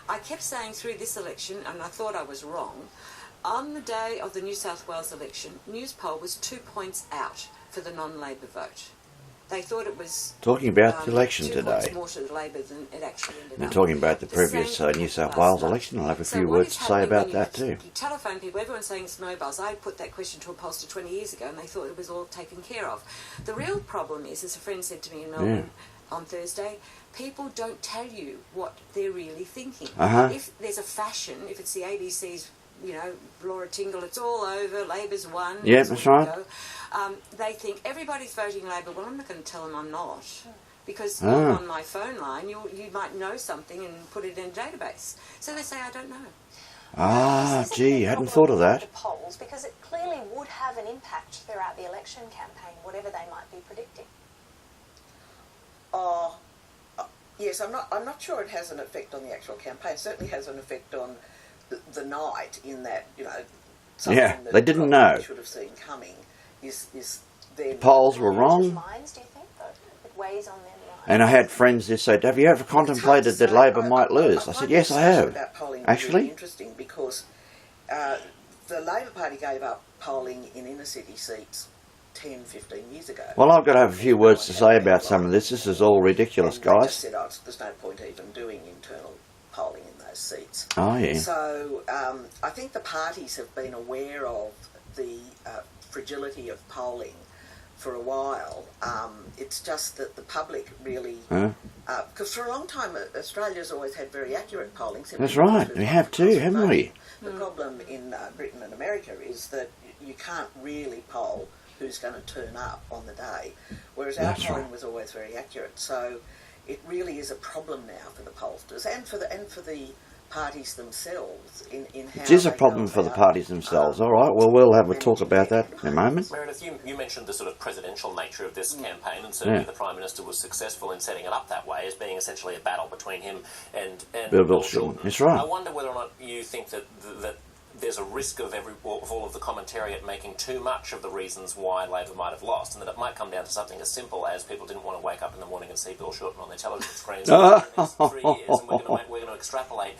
I kept saying through this election, and I thought I was wrong, on the day of the New South Wales election, Newspoll was 2 points out for the non-Labor vote. They thought it was talking about the election 2 today. points more to the Labor than it actually ended We're up. talking about the previous New South Wales election. I'll have a few words to say about that too. You telephone people, everyone's saying snowballs. I put that question to a pollster 20 years ago and they thought it was all taken care of. The real problem is, as a friend said to me in Melbourne on Thursday, people don't tell you what they're really thinking. If there's a fashion, if it's the ABC's, you know, Laura Tingle, it's all over, Labor's won. Yeah, that's right. They think everybody's voting Labor. Well, I'm not going to tell them I'm not. Because you're on my phone line, you might know something and put it in a database. So they say, I don't know. Gee, hadn't thought of that. The polls, because it clearly would have an impact throughout the election campaign, whatever they might be predicting. Yes, I'm not sure it has an effect on the actual campaign. It certainly has an effect on the night, in that, you know, something that they didn't know. should have seen coming is then... Polls were wrong. Minds, do you think, it weighs on them? And I had friends that said, have you ever contemplated that Labor might lose? I said, yes, I have. About polling Actually? really interesting, because the Labor Party gave up polling in inner city seats 10, 15 years ago. Well, I've got to have a few words to say about some of this. This is all ridiculous, and they guys. just said, there's no point even doing internal polling in those seats. Oh, yeah. So I think the parties have been aware of the fragility of polling for a while. It's just that the public really... Because for a long time, Australia's always had very accurate polling. That's right, we have too, haven't we? The problem in Britain and America is that you can't really poll who's going to turn up on the day, whereas our polling was always very accurate. So it really is a problem now for the pollsters and for the parties themselves in how... It is a problem for the parties themselves. All right, well, we'll have a talk about that in a moment. Meredith, you mentioned the sort of presidential nature of this campaign, and certainly the Prime Minister was successful in setting it up that way, as being essentially a battle between him and Bill Shorten. That's right. I wonder whether or not you think that there's a risk of all of the commentariat making too much of the reasons why Labor might have lost, and that it might come down to something as simple as people didn't want to wake up in the morning and see Bill Shorten on their television screens for the next 3 years, and we're going to extrapolate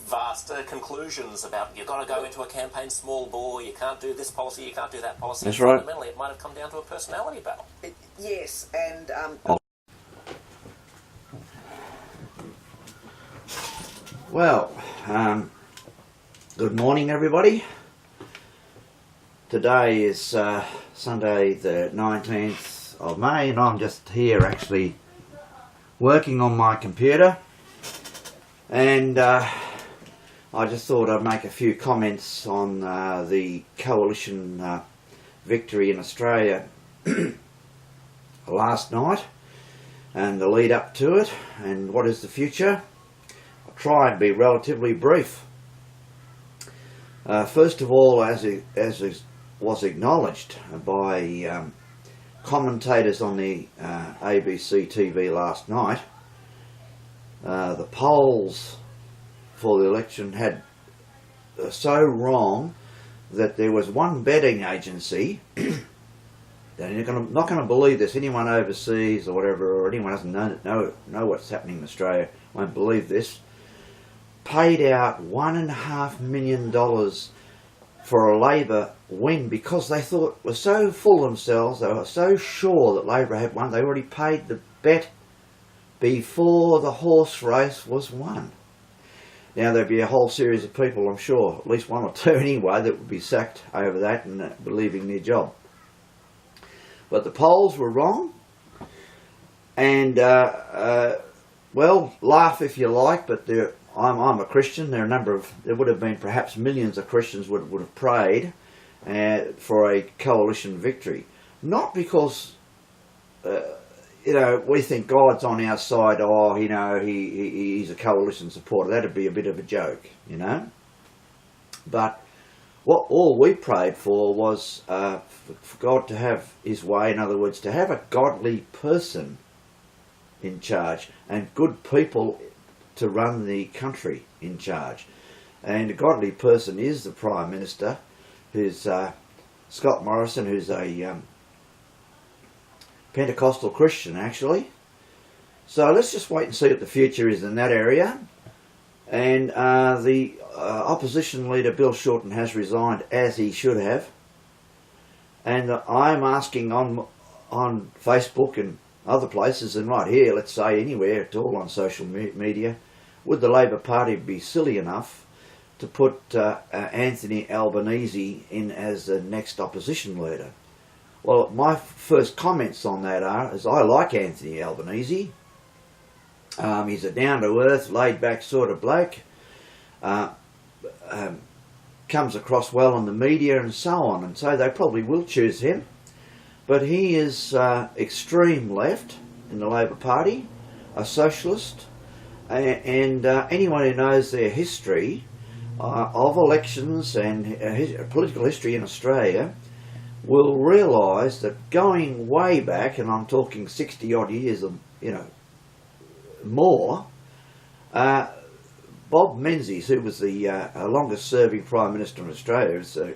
vast conclusions about you've got to go into a campaign small bore, you can't do this policy, you can't do that policy. That's right. Fundamentally, it might have come down to a personality battle. Yes, and... Well, good morning, everybody. Today is Sunday the 19th of May, and I'm just here actually working on my computer, and I just thought I'd make a few comments on the coalition victory in Australia last night and the lead up to it, and what is the future. I'll try and be relatively brief. First of all, as was acknowledged by commentators on the ABC TV last night, the polls for the election had so wrong that there was one betting agency, and you're not going to believe this, anyone overseas or whatever, or anyone who doesn't know what's happening in Australia won't believe this, paid out $1.5 million for a Labor win, because they were so full of themselves, they were so sure that Labor had won, they already paid the bet before the horse race was won. Now there'd be a whole series of people, I'm sure, at least one or two anyway, that would be sacked over that and leaving their job. But the polls were wrong, and well, laugh if you like, but I'm a Christian. There would have been perhaps millions of Christians would have prayed for a coalition victory, not because we think God's on our side. Oh, he's a coalition supporter. That'd be a bit of a joke, But all we prayed for was for God to have His way. In other words, to have a godly person in charge and good people to run the country in charge. And a godly person is the Prime Minister, who's Scott Morrison, who's a Pentecostal Christian, actually. So let's just wait and see what the future is in that area. And the opposition leader Bill Shorten has resigned, as he should have. And I'm asking on Facebook and other places, and right here, let's say anywhere at all on social media, would the Labor Party be silly enough to put Anthony Albanese in as the next opposition leader? Well, my first comments on that is I like Anthony Albanese. He's a down-to-earth, laid-back sort of bloke. Comes across well in the media and so on, and so they probably will choose him. But he is extreme left in the Labor Party, a socialist, and anyone who knows their history of elections and political history in Australia will realise that going way back, and I'm talking 60 odd years, more, Bob Menzies, who was the longest serving Prime Minister in Australia, was a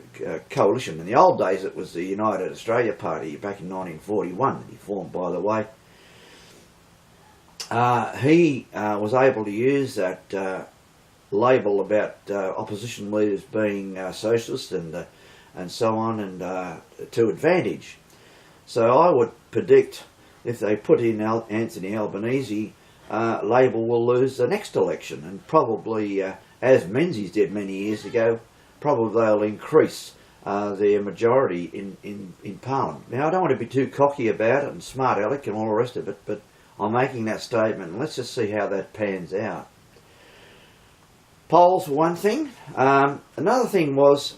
coalition. In the old days it was the United Australia Party back in 1941 that he formed, by the way. He was able to use that label about opposition leaders being socialist and so on, and to advantage. So I would predict if they put in Anthony Albanese, Labor will lose the next election, and probably, as Menzies did many years ago, probably they'll increase their majority in Parliament. Now, I don't want to be too cocky about it and smart aleck and all the rest of it, but I'm making that statement, and let's just see how that pans out. Polls were one thing. Another thing was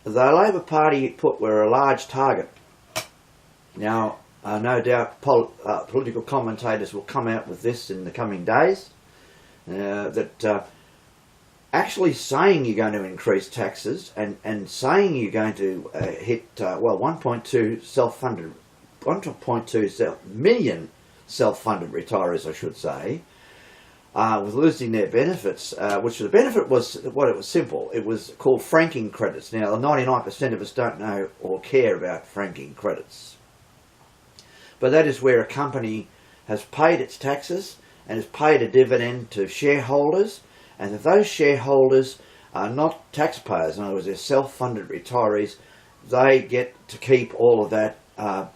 the Labor Party were a large target. Now, no doubt political commentators will come out with this in the coming days, that actually saying you're going to increase taxes and saying you're going to hit, 1.2 million self-funded retirees, I should say, with losing their benefits, which the benefit was, it was simple. It was called franking credits. Now, 99% of us don't know or care about franking credits. But that is where a company has paid its taxes and has paid a dividend to shareholders, and if those shareholders are not taxpayers, in other words, they're self-funded retirees, they get to keep all of that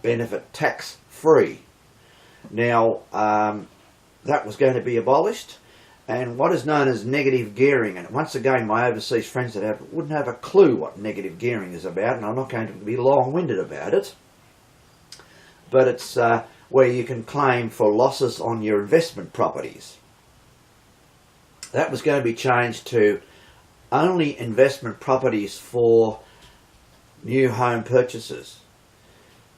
benefit tax-free. Now, that was going to be abolished, and what is known as negative gearing, and once again my overseas friends that wouldn't have a clue what negative gearing is about, and I'm not going to be long-winded about it, but it's where you can claim for losses on your investment properties. That was going to be changed to only investment properties for new home purchases.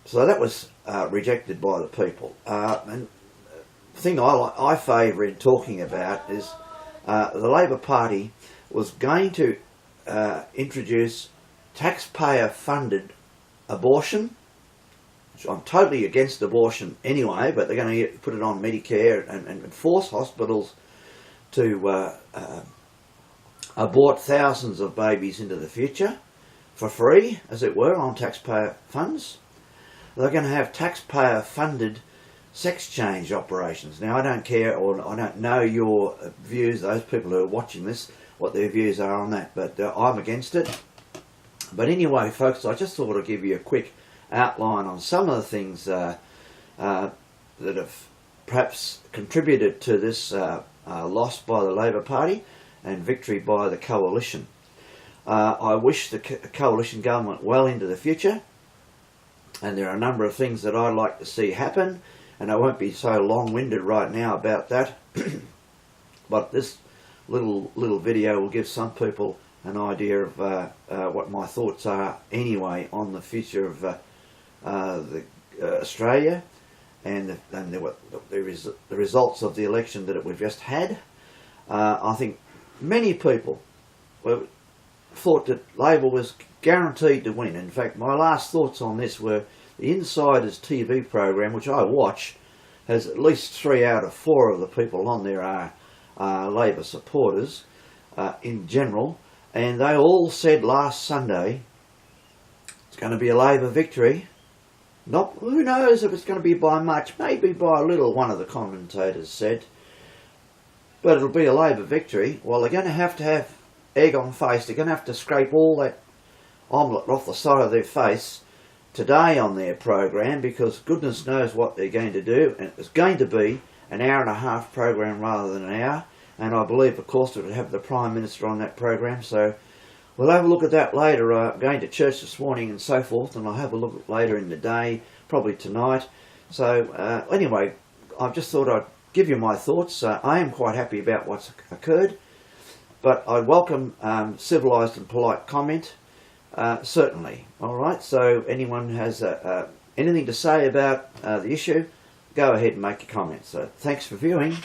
So that was rejected by the people. And the thing I favour in talking about is the Labor Party was going to introduce taxpayer-funded abortion. I'm totally against abortion anyway, but they're going to put it on Medicare and force hospitals to abort thousands of babies into the future for free, as it were, on taxpayer funds. They're going to have taxpayer-funded sex change operations. Now, I don't care, or I don't know your views, those people who are watching this, what their views are on that, but I'm against it. But anyway, folks, I just thought I'd give you a quick outline on some of the things that have perhaps contributed to this loss by the Labor Party and victory by the coalition. I wish the coalition government well into the future, and there are a number of things that I'd like to see happen, and I won't be so long-winded right now about that, but this little video will give some people an idea of what my thoughts are anyway on the future of Australia and the results of the election that we've just had. I think many people thought that Labor was guaranteed to win. In fact, my last thoughts on this were the Insiders TV program, which I watch, has at least 3 out of 4 of the people on there are Labor supporters in general, and they all said last Sunday it's going to be a Labor victory. Not, who knows if it's going to be by much, maybe by a little, one of the commentators said. but it'll be a Labor victory. Well, they're going to have egg on face. They're going to have to scrape all that omelette off the side of their face today on their program, because goodness knows what they're going to do, and it's going to be an hour and a half program rather than an hour, and I believe, of course, it will have the Prime Minister on that program, so we'll have a look at that later. Going to church this morning and so forth, and I'll have a look at later in the day, probably tonight. So anyway, I just thought I'd give you my thoughts. I am quite happy about what's occurred, but I welcome civilised and polite comment, certainly. Alright, so anyone has anything to say about the issue, go ahead and make your comments. So thanks for viewing.